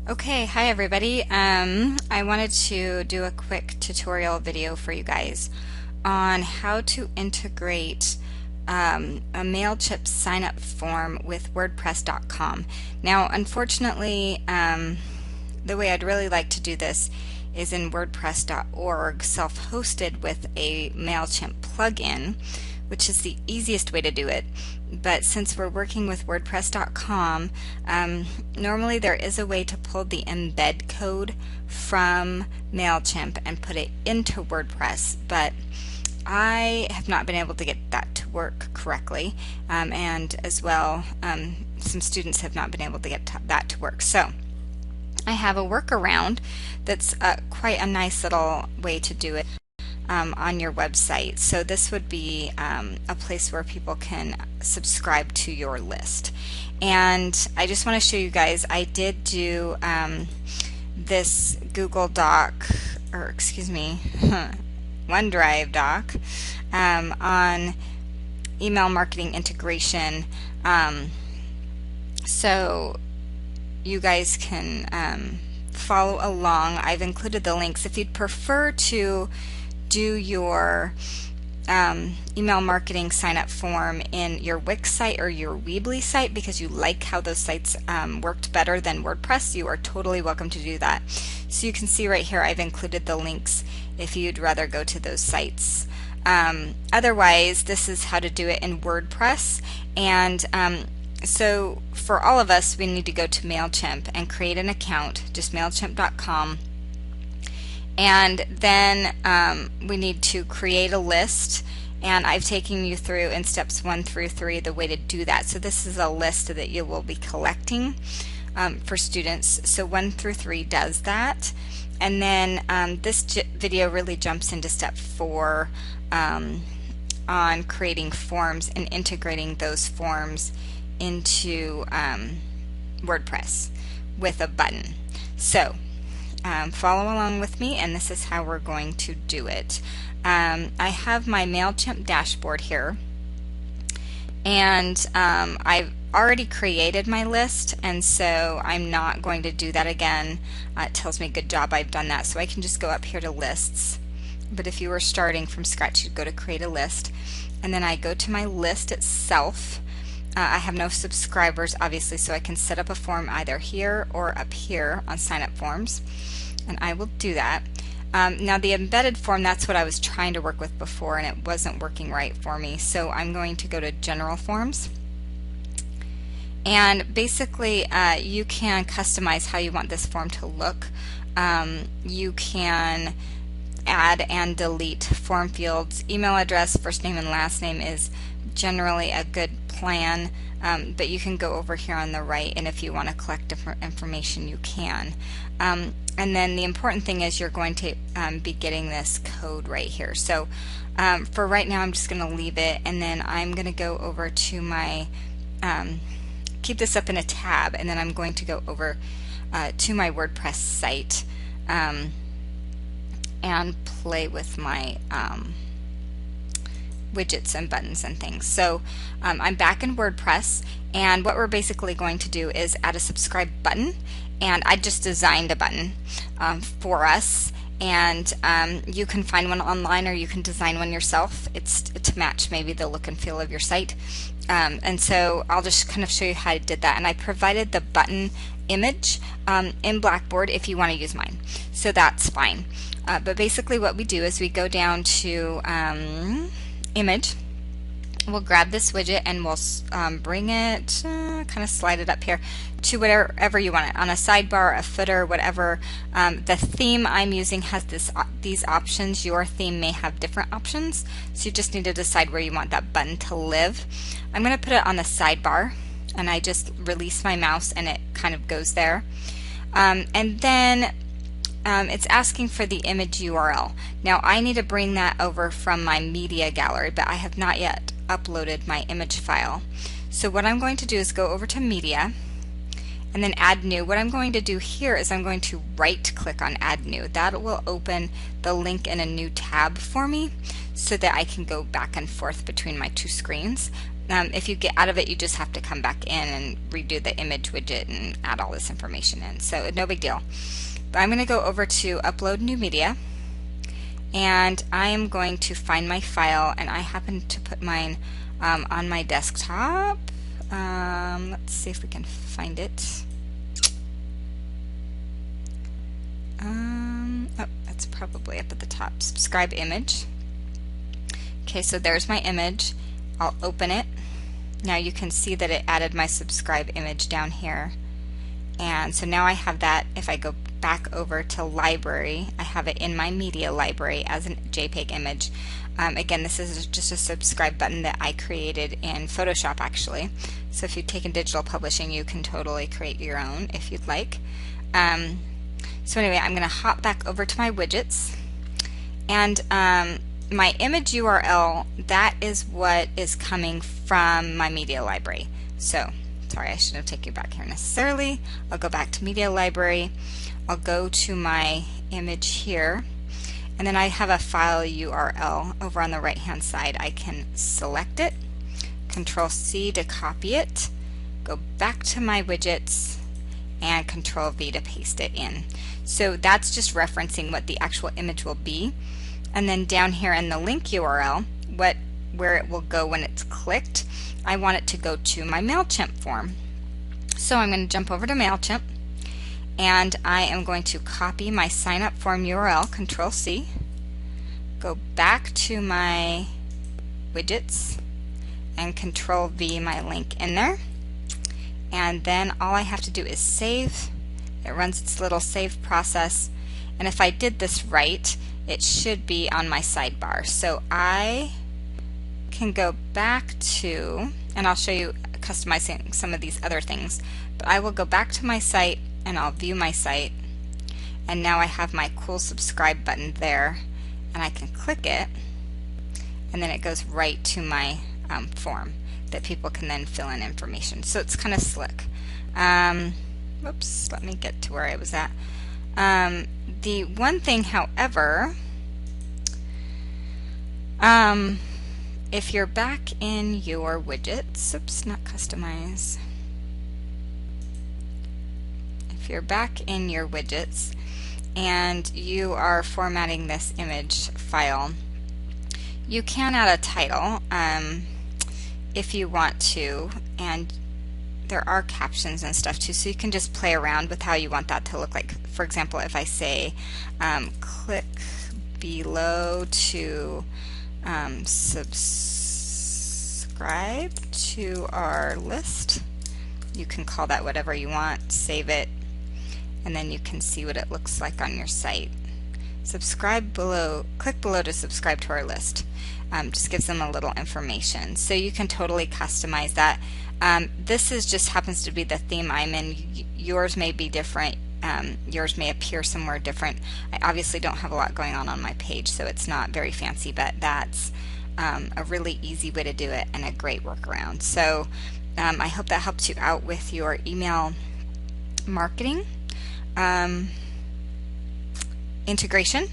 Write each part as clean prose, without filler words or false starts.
Okay, hi everybody. I wanted to do a quick tutorial video for you guys on how to integrate a Mailchimp sign-up form with WordPress.com. Now, unfortunately, the way I'd really like to do this is in WordPress.org, self-hosted with a Mailchimp plugin, which is the easiest way to do it. But since we're working with WordPress.com, normally there is a way to pull the embed code from Mailchimp and put it into WordPress, but I have not been able to get that to work correctly, and as well, some students have not been able to get that to work. So I have a workaround that's quite a nice little way to do it on your website. So this would be a place where people can subscribe to your list. And I just want to show you guys, I did do this Google Doc, or excuse me, OneDrive doc on email marketing integration. So you guys can follow along. I've included the links. If you'd prefer to do your email marketing sign up form in your Wix site or your Weebly site because you like how those sites worked better than WordPress, you are totally welcome to do that. So you can see right here I've included the links if you'd rather go to those sites. Otherwise, this is how to do it in WordPress. And so for all of us, we need to go to Mailchimp and create an account, just mailchimp.com. And then we need to create a list, and I've taken you through in steps 1 through 3 the way to do that. So this is a list that you will be collecting for students. So 1 through 3 does that. And then this video really jumps into step 4 on creating forms and integrating those forms into WordPress with a button. So follow along with me, and this is how we're going to do it. I have my Mailchimp dashboard here, and I've already created my list, and so I'm not going to do that again. It tells me good job, I've done that, so I can just go up here to lists. But if you were starting from scratch, you'd go to create a list, and then I go to my list itself. I have no subscribers, obviously, so I can set up a form either here or up here on sign up forms, and I will do that. Now the embedded form, that's what I was trying to work with before, and it wasn't working right for me, so I'm going to go to general forms. And basically you can customize how you want this form to look. You can add and delete form fields. Email address, first name and last name is generally a good plan, but you can go over here on the right, and if you want to collect different information you can. And then the important thing is you're going to be getting this code right here. So for right now I'm just going to leave it, and then I'm going to go over to my keep this up in a tab, and then I'm going to go over to my WordPress site and play with my widgets and buttons and things. So I'm back in WordPress, and what we're basically going to do is add a subscribe button, and I just designed a button for us, and you can find one online or you can design one yourself. It's to match maybe the look and feel of your site. And so I'll just kind of show you how I did that, and I provided the button image in Blackboard if you want to use mine, so that's fine. But basically what we do is we go down to image, we'll grab this widget and we'll bring it, kind of slide it up here to whatever you want it, on a sidebar, a footer, whatever. The theme I'm using has these options. Your theme may have different options, so you just need to decide where you want that button to live. I'm going to put it on the sidebar, and I just release my mouse and it kind of goes there. And then it's asking for the image URL. Now I need to bring that over from my media gallery, but I have not yet uploaded my image file. So what I'm going to do is go over to media and then add new. What I'm going to do here is I'm going to right click on add new. That will open the link in a new tab for me so that I can go back and forth between my two screens. if you get out of it, you just have to come back in and redo the image widget and add all this information in. So no big deal. But I'm going to go over to Upload New Media, and I am going to find my file, and I happen to put mine on my desktop. Let's see if we can find it. Oh, that's probably up at the top. Subscribe image. Okay, so there's my image. I'll open it. Now you can see that it added my subscribe image down here. And so now I have that. If I go back over to library, I have it in my media library as a JPEG image. Again, this is just a subscribe button that I created in Photoshop actually. So if you've taken digital publishing, you can totally create your own if you'd like. So anyway, I'm going to hop back over to my widgets, and my image URL, that is what is coming from my media library. So, sorry, I shouldn't have taken you back here necessarily. I'll go back to media library. I'll go to my image here, and then I have a file URL over on the right hand side. I can select it, Control C to copy it, go back to my widgets, and Control V to paste it in. So that's just referencing what the actual image will be. And then down here in the link URL, where it will go when it's clicked, I want it to go to my Mailchimp form. So I'm going to jump over to Mailchimp, and I am going to copy my sign up form URL, Control C, go back to my widgets, and Control V my link in there. And then all I have to do is save. It runs its little save process, and if I did this right, it should be on my sidebar. So I can go back to, and I'll show you customizing some of these other things, but I will go back to my site and I'll view my site, and now I have my cool subscribe button there, and I can click it, and then it goes right to my form that people can then fill in information. So it's kind of slick. Whoops, let me get to where I was at. The one thing, however, if you're back in your widgets, oops, not customize. If you're back in your widgets and you are formatting this image file, you can add a title if you want to, and there are captions and stuff too, so you can just play around with how you want that to look like. For example, if I say click below to subscribe to our list, you can call that whatever you want, save it, and then you can see what it looks like on your site. Subscribe below, click below to subscribe to our list. Just gives them a little information. So you can totally customize that. This is just happens to be the theme I'm in. Yours may be different. Yours may appear somewhere different. I obviously don't have a lot going on my page, so it's not very fancy, but that's a really easy way to do it and a great workaround. So I hope that helps you out with your email marketing integration,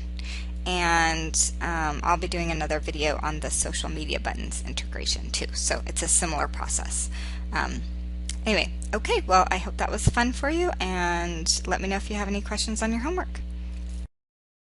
and I'll be doing another video on the social media buttons integration too, so it's a similar process. Anyway, okay, well, I hope that was fun for you, and let me know if you have any questions on your homework.